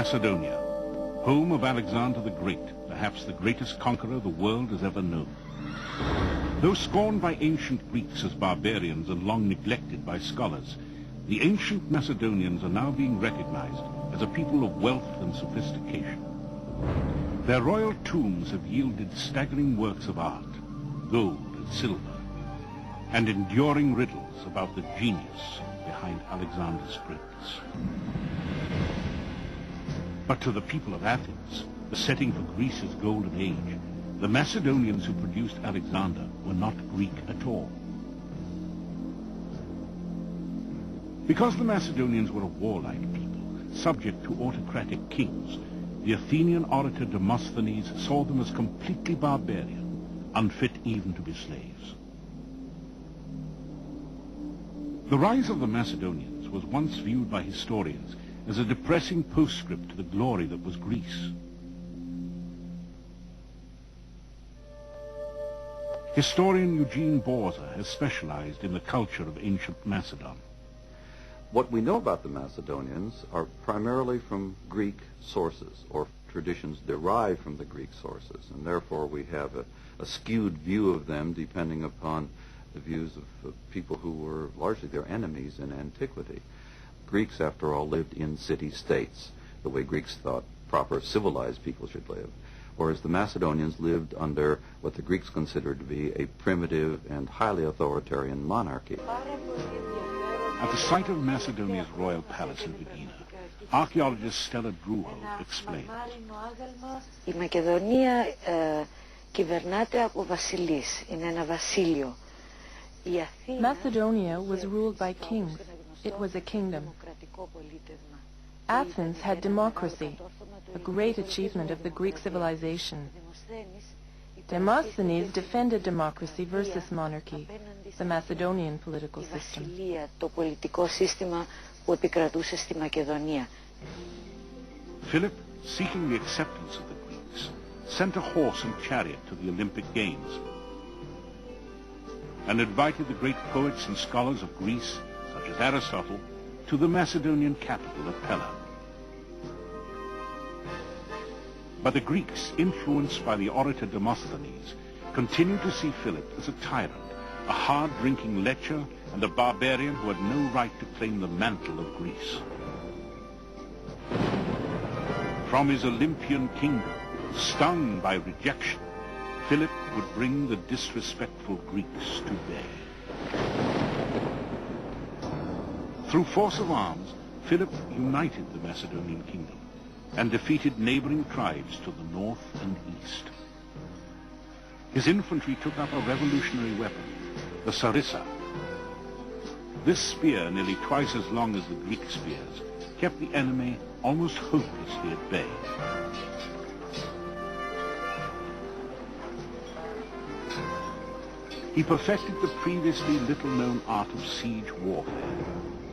Macedonia, home of Alexander the Great, perhaps the greatest conqueror the world has ever known. Though scorned by ancient Greeks as barbarians and long neglected by scholars, the ancient Macedonians are now being recognized as a people of wealth and sophistication. Their royal tombs have yielded staggering works of art, gold and silver, and enduring riddles about the genius behind Alexander's greatness. But to the people of Athens, the setting for Greece's golden age, the Macedonians who produced Alexander were not Greek at all. Because the Macedonians were a warlike people, subject to autocratic kings, the Athenian orator Demosthenes saw them as completely barbarian, unfit even to be slaves. The rise of the Macedonians was once viewed by historians as a depressing postscript to the glory that was Greece. Historian Eugene Borza has specialized in the culture of ancient Macedon. What we know about the Macedonians are primarily from Greek sources, or traditions derived from the Greek sources, and therefore we have a skewed view of them depending upon the views of people who were largely their enemies in antiquity. Greeks, after all, lived in city-states, the way Greeks thought proper civilized people should live, whereas the Macedonians lived under what the Greeks considered to be a primitive and highly authoritarian monarchy. At the site of Macedonia's royal palace in Vigina, archaeologist Stella Druho explains. Η Μακεδονία κυβερνάται από βασιλείς, είναι ένα βασίλειο. Macedonia was ruled by kings. It was a kingdom. Athens had democracy, a great achievement of the Greek civilization. Demosthenes defended democracy versus monarchy, the Macedonian political system. Philip, seeking the acceptance of the Greeks, sent a horse and chariot to the Olympic Games and invited the great poets and scholars of Greece, such as Aristotle, to the Macedonian capital of Pella. But the Greeks, influenced by the orator Demosthenes, continued to see Philip as a tyrant, a hard-drinking lecher, and a barbarian who had no right to claim the mantle of Greece. From his Olympian kingdom, stung by rejection, Philip would bring the disrespectful Greeks to bay. Through force of arms, Philip united the Macedonian kingdom and defeated neighboring tribes to the north and east. His infantry took up a revolutionary weapon, the sarissa. This spear, nearly twice as long as the Greek spears, kept the enemy almost hopelessly at bay. He perfected the previously little-known art of siege warfare,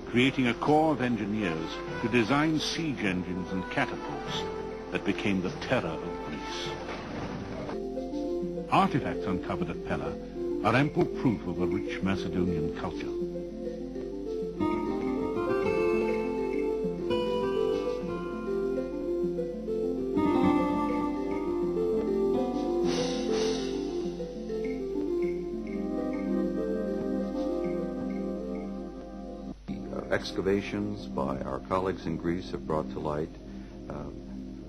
creating a corps of engineers to design siege engines and catapults that became the terror of Greece. Artifacts uncovered at Pella are ample proof of a rich Macedonian culture. Excavations by our colleagues in Greece have brought to light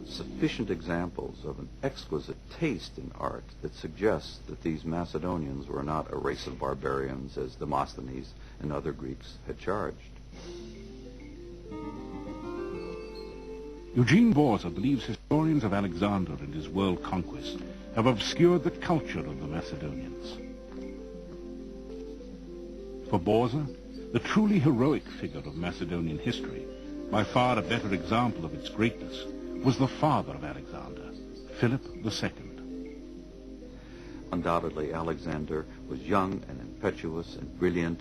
sufficient examples of an exquisite taste in art that suggests that these Macedonians were not a race of barbarians as Demosthenes and other Greeks had charged. Eugene Borza believes historians of Alexander and his world conquest have obscured the culture of the Macedonians. For Borza, the truly heroic figure of Macedonian history, by far a better example of its greatness, was the father of Alexander, Philip II. Undoubtedly, Alexander was young and impetuous and brilliant,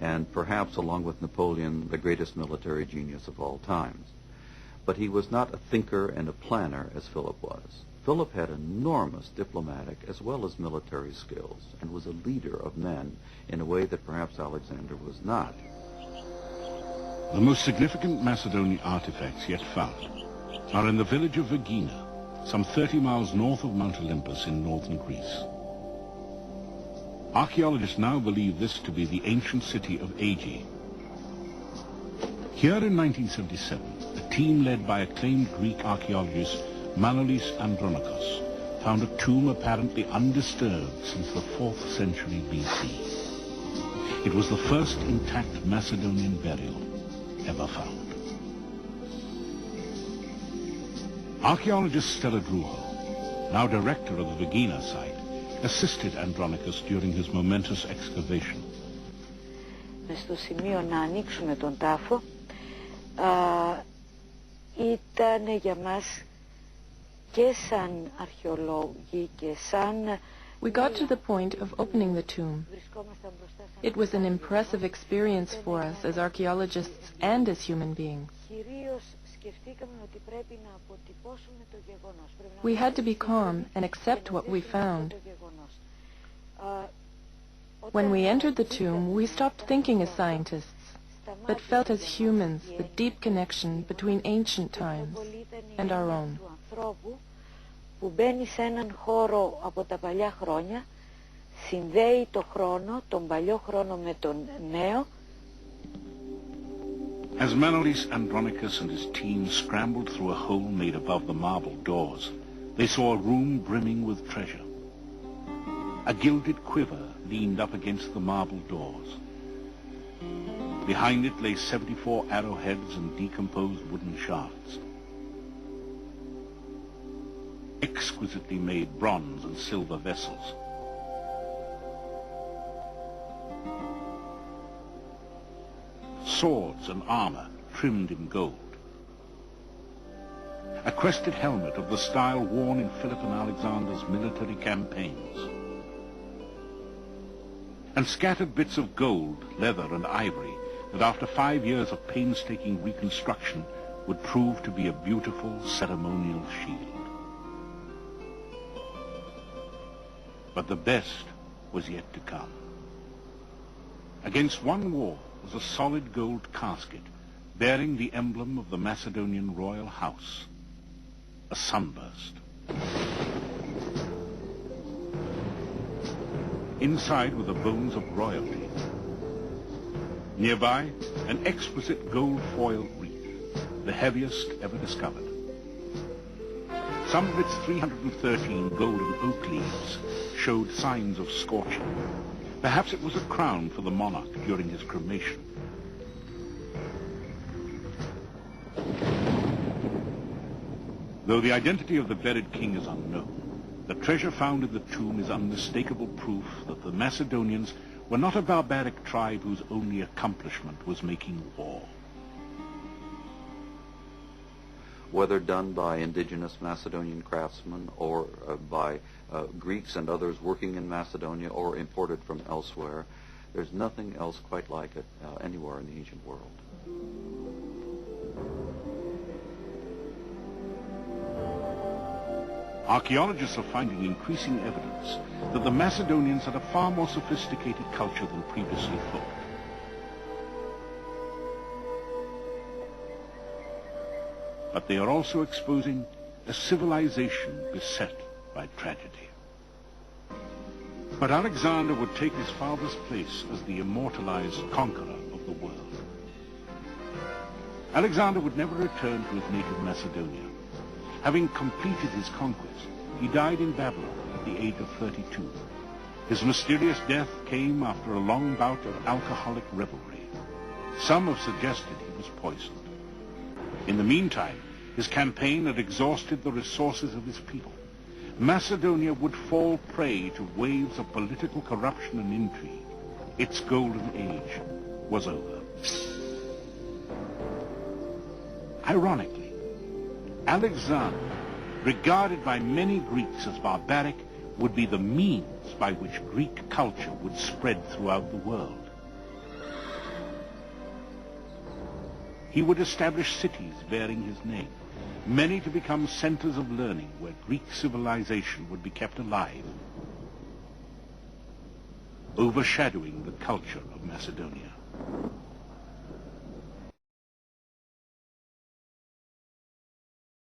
and perhaps, along with Napoleon, the greatest military genius of all times. But he was not a thinker and a planner as Philip was. Philip had enormous diplomatic as well as military skills and was a leader of men in a way that perhaps Alexander was not. The most significant Macedonian artifacts yet found are in the village of Vergina, some 30 miles north of Mount Olympus in northern Greece. Archaeologists now believe this to be the ancient city of Aegae. Here in 1977, a team led by acclaimed Greek archaeologist Manolis Andronikos found a tomb apparently undisturbed since the 4th century BC. It was the first intact Macedonian burial ever found. Archaeologist Stella Druho, now director of the Vergina site, assisted Andronikos during his momentous excavation. Στο σημείο να ανοίξουμε τον τάφο ήταν για μας και σαν αρχαιολόγοι και σαν... We got to the point of opening the tomb. It was an impressive experience for us as archaeologists and as human beings. We had to be calm and accept what we found. When we entered the tomb, we stopped thinking as scientists, but felt as humans the deep connection between ancient times and our own. Που μπαίνει σε έναν χώρο από τα παλιά χρόνια, συνδέει το χρόνο, τον παλιό χρόνο με τον νέο. As Manolis Andronikos and his team scrambled through a hole made above the marble doors, they saw a room brimming with treasure. A gilded quiver leaned up against the marble doors. Behind it lay 74 arrowheads and decomposed wooden shafts. Exquisitely made bronze and silver vessels. Swords and armor trimmed in gold. A crested helmet of the style worn in Philip and Alexander's military campaigns. And scattered bits of gold, leather and ivory that after 5 years of painstaking reconstruction would prove to be a beautiful ceremonial shield. But the best was yet to come. Against one wall was a solid gold casket bearing the emblem of the Macedonian royal house, a sunburst. Inside were the bones of royalty. Nearby, an exquisite gold-foiled wreath, the heaviest ever discovered. Some of its 313 golden oak leaves showed signs of scorching. Perhaps it was a crown for the monarch during his cremation. Though the identity of the buried king is unknown, the treasure found in the tomb is unmistakable proof that the Macedonians were not a barbaric tribe whose only accomplishment was making war. Whether done by indigenous Macedonian craftsmen or by Greeks and others working in Macedonia or imported from elsewhere, there's nothing else quite like it anywhere in the ancient world. Archaeologists are finding increasing evidence that the Macedonians had a far more sophisticated culture than previously thought. But they are also exposing a civilization beset by tragedy. But Alexander would take his father's place as the immortalized conqueror of the world. Alexander would never return to his native Macedonia. Having completed his conquest, he died in Babylon at the age of 32. His mysterious death came after a long bout of alcoholic revelry. Some have suggested he was poisoned. In the meantime, his campaign had exhausted the resources of his people. Macedonia would fall prey to waves of political corruption and intrigue. Its golden age was over. Ironically, Alexander, regarded by many Greeks as barbaric, would be the means by which Greek culture would spread throughout the world. He would establish cities bearing his name, many to become centers of learning where Greek civilization would be kept alive, overshadowing the culture of Macedonia.